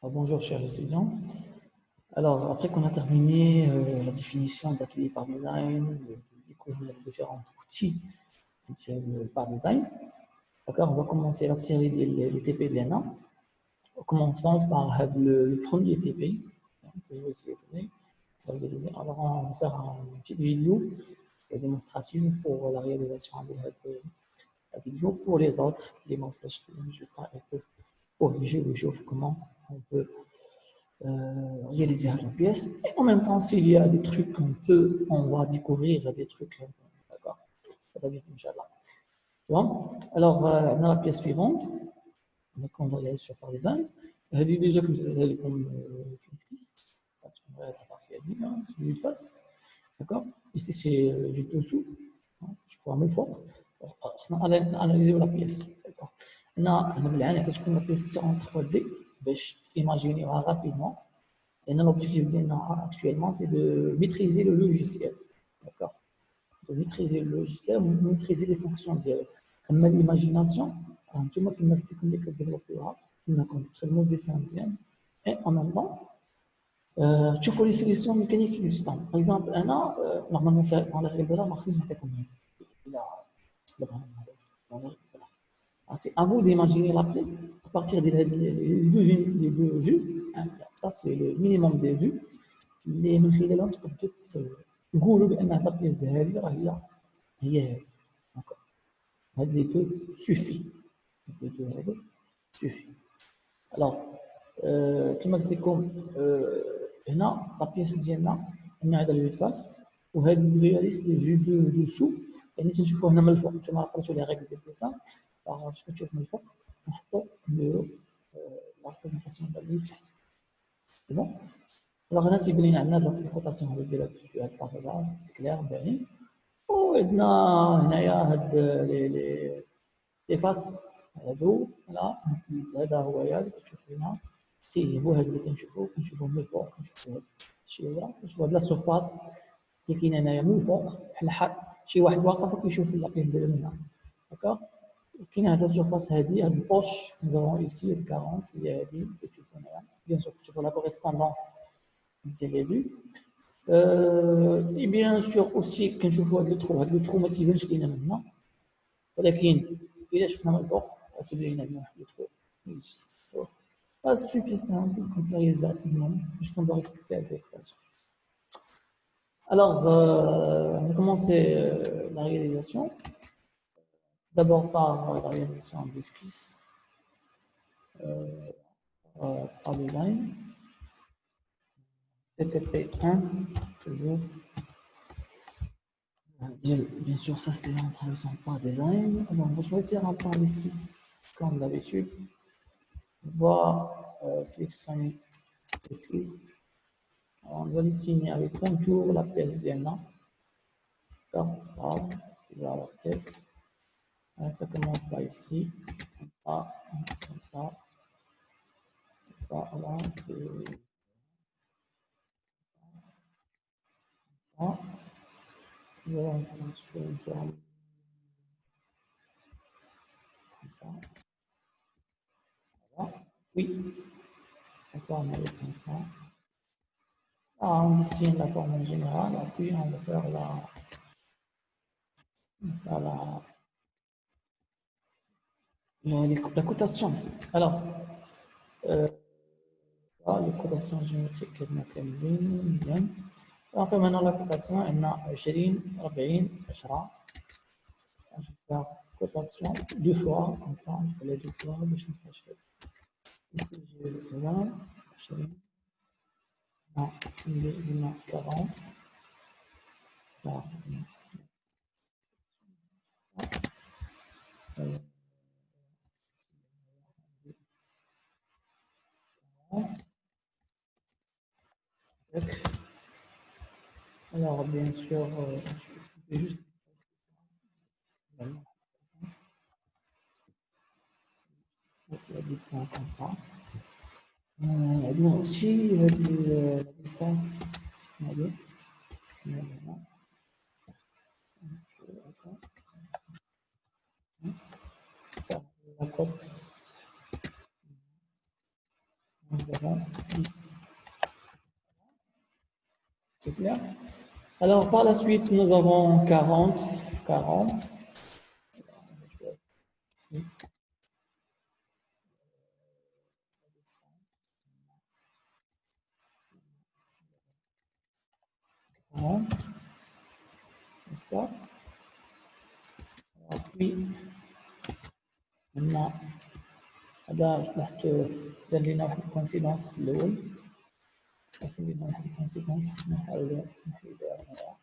Bonjour, chers étudiants. Alors, après qu'on a terminé la définition de l'atelier par design, de découvrir les différents outils par design, d'accord, on va commencer la série des TP de l'ENA. Commençons par le premier TP que je vous ai donné. Alors, on va faire une petite vidéo démonstrative pour la réalisation de la vidéo. Pour les autres, les messages qui peuvent corriger ou comment on peut réaliser la pièce. Et en même temps, s'il y a des trucs on va découvrir des trucs, d'accord. Bon. Alors, on a la pièce suivante. Donc, on va y aller sur par design. Elle dit déjà que vous allez comme l'esquisse. Ça, tu peux être la partie à dire, celui de face. D'accord. Ici, c'est du dessous. Je vois même fort. On va analyser la pièce. D'accord. On a la pièce en 3D. Je imaginer rapidement. Et l'objectif actuellement, c'est de maîtriser le logiciel. D'accord. De maîtriser le logiciel, maîtriser les fonctions directes. Comme l'imagination, tu vois, qu'on a développé là, on a construit le dessin design. Et en même temps, tu fais les solutions mécaniques existantes. Par exemple, normalement, dans la règle de l'art, Marseille, j'étais combien? C'est à vous d'imaginer la pièce à partir des deux vues. Ça, c'est le minimum des vues. اللي من خلالها تقدروا تقولوا بان هذه البيس هذه راه هي هذه هذا لي بو سوفي هذا سوفي الوغ كما قلت لكم هنا لا بيس ديالنا عندنا هذا الفيو فاس وهذا الرياليست فيو دوسو يعني تنشوفوا هنا من الفوق نتوما قريتوا لي ريغل ديال الديسان باش كتشوف من الفوق نحطوا نديروا لا ريبريزونطاسيون ديال الفيو تحت سي بون الوغ هنا تيبان لنا عندنا دونك الكوطاسيون هذه ديال هاد الفاصله سي كلير باين وعندنا هنايا هاد لي فاس هادو هذا هو هذا كتشوف هنا هو هذا اللي كنشوفوه من الفوق كنشوفوه شويه كنشوفوا هاد لا سورفاس اللي كاين هنايا من الفوق بحال شي واحد واقف وكيشوف لابيس ديالو من هنا داكوغ كاين هاد السورفاس هادي هاد البوش نزرون ايسي هاد 40 هي هادي كتشوفوا هنايا بيان سور كتشوفوا لا كوريسبوندونس ديال لي فيو اي بيان سور اوسي كنشوفوا هاد لو ترو ما تيبانش لينا من هنا ولكن الا شفنا من الفوق غتبان لنا هنا واحد لو ترو C'est suffit simple quand on les a puisqu'on doit respecter la l'équation. Alors, on va commencer la réalisation. D'abord par la réalisation d'esquisse, par design. CTP1, toujours. Bien sûr, ça c'est en traversant par design. Alors, on va choisir un point d'esquisse comme d'habitude. On va sélectionner l'esquisse. On va dessiner avec contour la pièce DNA. D'accord. Il va la pièce. Ça commence par ici. Comme ça. Comme ça. Comme ça. Voilà. Ça. Voilà, on va sur une forme comme ça. Voilà. Oui. D'accord, on va aller comme ça. Là, on dessine la forme en général. Puis on va faire la cotation. Alors, les cotations géométriques كنا كاملين مزيان. On fait maintenant la cotation. On a 20 40 10. Je vais faire cotation deux fois comme ça. Je fais les deux fois باش نفرش. Ici j'ai 20 20. Non, il y en a 40. Là, alors, bien sûr, je vais juste passer à des points comme ça. Donc, aussi, la distance, allez, la cote, nous avons 10. C'est clair? Alors, par la suite, nous avons 40. 40. Ici. 40. N'est-ce pas? Alors, puis, maintenant, هذا رحت دار لنا واحد الكونسيدونس في الأول. خاصنا ندير واحد الكونسيكونس نحاول نحيدها هنا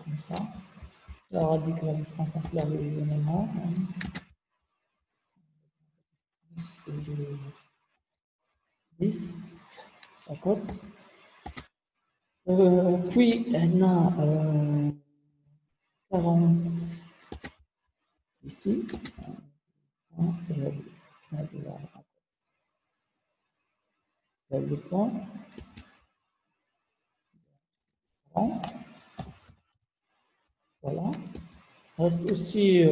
comme ça. Alors on dit que la distance entre les éléments c'est 10 à côté. Puis on a 40 ici. C'est le point. 40. Voilà. Reste aussi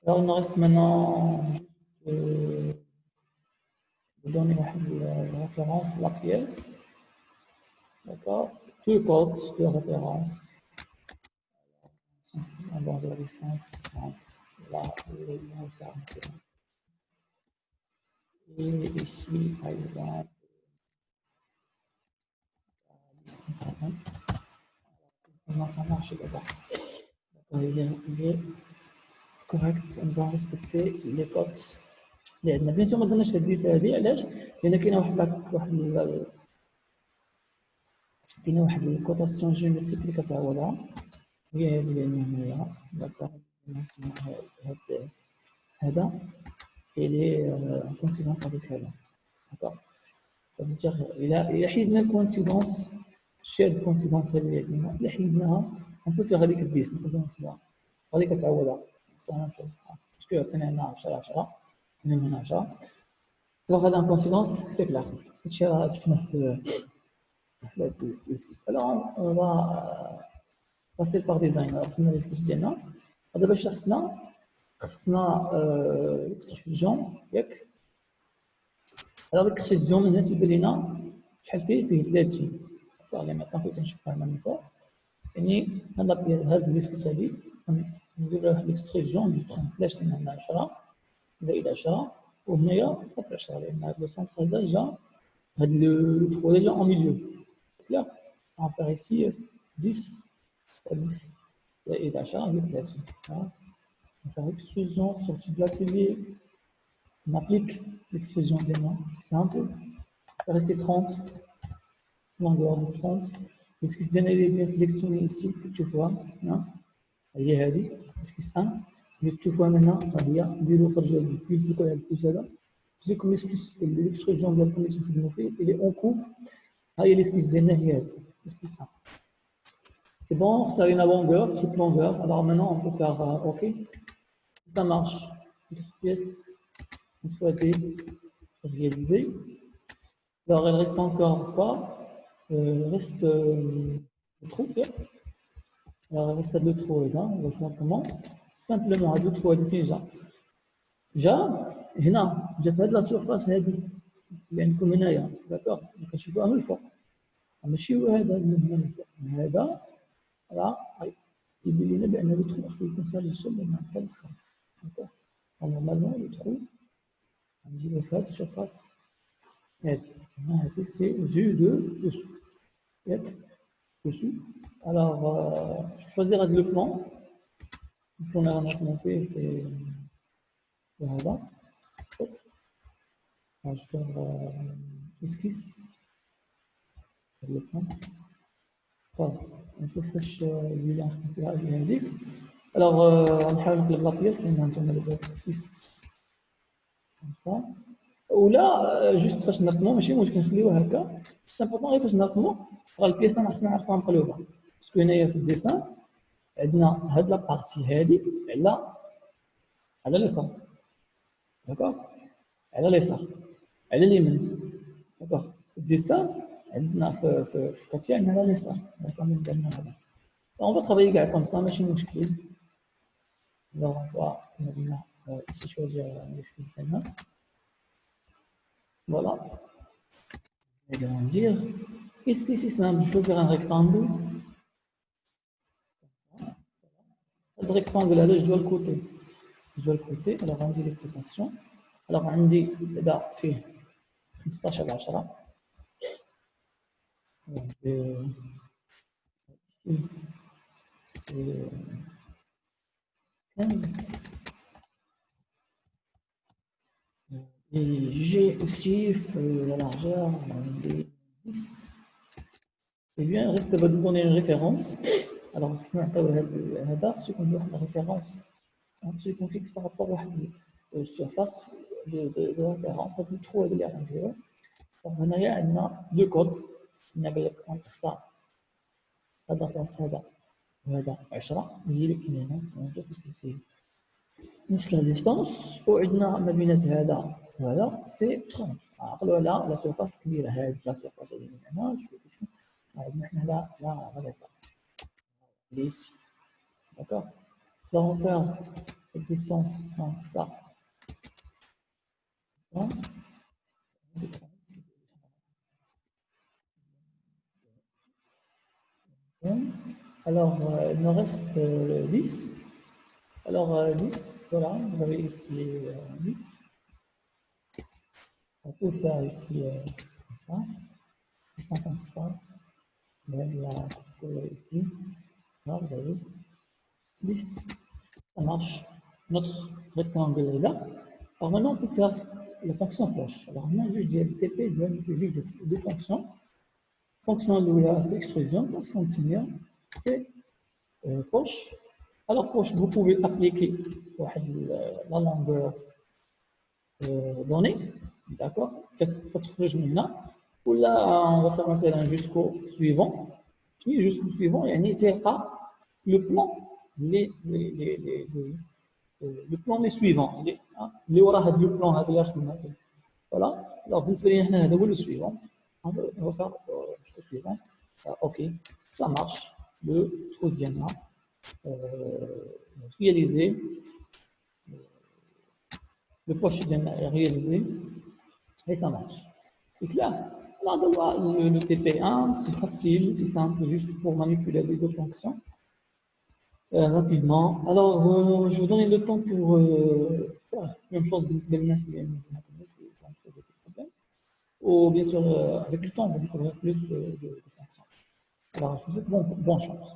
alors il nous reste maintenant juste de donner la référence de la pièce. D'accord? Deux codes de référence. On va de la distance entre là et là. Et ici, par exemple, comment ça marche d'abord? Il est correct, nous avons respecté les codes. Bien sûr, ما قلناش هاد 10 هادي علاش؟ لأن كاينة واحد الكوتاسيون جيومتريك اللي كتعوضها هي هادي اللي هنايا داكوغ هذا اللي ان كونسيكونس افيك هذا داكوغ c'est-à-dire إلا حيدنا الكونسيكونس شي هاد الكونسيكونس هادي إلا حيدناها on peut faire هاديك الديس نقدروا نحسبها غادي كتعوضها صافي نمشيو للصحة باسكو عطينا هنا 10 10 كاين هنا 10 دونك هذا ان كونسيكونس سي كلار هادشي راه شفناه في l'esquisse. Alors, on va passer par design. Alors, c'est l'esquisse ديالنا. دابا باش خصنا l'extrusion ياك. Alors, l'extrusion من تيبان لينا شحال فيه 30. يعني مثلا كي كنشوفها هنا من فوق. يعني هاد l'esquisse هادي ندير لها واحد l'extrusion دو 30 علاش كاين هنا 10 زائد 10 وهنايا 10 لأن هاد لو سونتر هذا جا هاد لو ترو ديجا en milieu. Clair. On va faire ici 10 fois 10 et d'achat avec là-dessus. On va faire extrusion, sortie de l'atelier. On applique l'extrusion des mains, c'est simple. On va faire ici 30, longueur de 30. L'esquisse d'un est bien sélectionné ici, tu vois. هي هذه esquisse 1. اللي تشوفوها هنا هي نديرو خرجه بالبيكو هذا البيس هذا. جيكم l'extrusion ديالكم اللي تخدموا فيه اللي اون كوف. هاي l'esquisse ديالنا هي هذه l'esquisse 1. C'est bon, tu as une longueur, type longueur. Alors maintenant, on peut faire OK. Ça marche. Une pièce, une fois réalisée. Alors, il reste encore quoi? Il reste le trou. Alors, il reste deux trous là. On va le faire comment? Simplement, deux trous déjà. هنا جا في هذه لا سورفاس هذه اللي عندكم هنايا داكوغ كتشوفوها من الفوق ماشي هو هذا من هنا من الفوق هذا راه يبين لنا بان لو ترو خصو يكون خارج الشمس من هكا للخارج داكوغ نورمالمون لو ترو غنجيبو في هاد السورفاس هادي سي جو دو دوسو ياك دوسو الوغ شوازير هاد لو بلان اللي غنرسمو فيه سي هذا je vais faire esquisse le plan. Voilà, نشوف واش اللي غنخدم فيها هذيك. Alors غنحاول نقلب لا بياس لان عندنا الاسكيس كومسا ولا جوست فاش نرسمو ماشي مشكل نخليوه هكا سامبلومون غير فاش نرسمو راه البياسه خصنا نعرفوها مقلوبه باسكو هنايا في الديسان عندنا هاد لا بارتي هادي على اليسار. داكوغ، على اليسار، على اليمين. داكوغ، الديسان عندنا في كاتيا عندنا على اليسار. داكوغ، من درنا هذا. On va travailler comme ça, ماشي مشكل. Alors, on va ici choisir l'esquisse diagonale. Voilà. Agrandir. Ici, c'est simple, choisir un rectangle. Le rectangle, là, je dois le côté. Je dois le côté. Alors, on dit les cotations. Alors, on dit, là, fait 15 على 10. Ici, c'est 15. Et j'ai aussi la largeur des 10. C'est bien, reste va nous donner une référence. Alors, ce qu'on doit la référence, ce qu'on fixe par rapport à la surface de référence, ça nous trouve les règles. Donc, on a deux codes. On a entre ça, هذا فاصل هذا وهذا 10 نجي لك هنا نشوف اسكو سي نفس لا ديستونس وعندنا ما بين هذا وهذا سي 30. عقلوا على لا سيرفاس كبيره هذه لا سيرفاس اللي من هنا شوف عندنا حنا لا هذا صح ليس. D'accord, donc on va faire la distance entre ça c'est 30. Alors il me reste 10. Alors 10, voilà, vous avez ici 10. On peut faire ici comme ça, distance entre ça, même la coupe ici, là vous avez 10, ça marche, notre rectangle est là. Alors maintenant on peut faire la fonction cloche. Alors on a juste du LTP, juste deux fonctions. Fonction Lula, c'est extrusion, fonction Timia, c'est poche. Alors poche, vous pouvez appliquer la longueur donnée, d'accord, تتخرج منها ولا on va faire مثلا jusqu'au suivant. Puis jusqu'au suivant يعني تلقى le plan le plan les suivants اللي ورا هذا le plan هذا اللي رسمناه. voilà. alors بالنسبه لنا هنا هذا هو le suivant. on va faire jusqu'au suivant. ok, ça marche. Le troisième là réalisé, le poche réalisé et ça marche. C'est clair. Alors, le TP1, c'est facile, c'est simple, juste pour manipuler les deux fonctions rapidement. Alors, je vous donne le temps pour faire même chose بالنسبة للناس اللي ما كانوش des problèmes. Ou bien sûr, avec le temps, on va découvrir plus de fonctions. Alors, je vous souhaite bonne chance.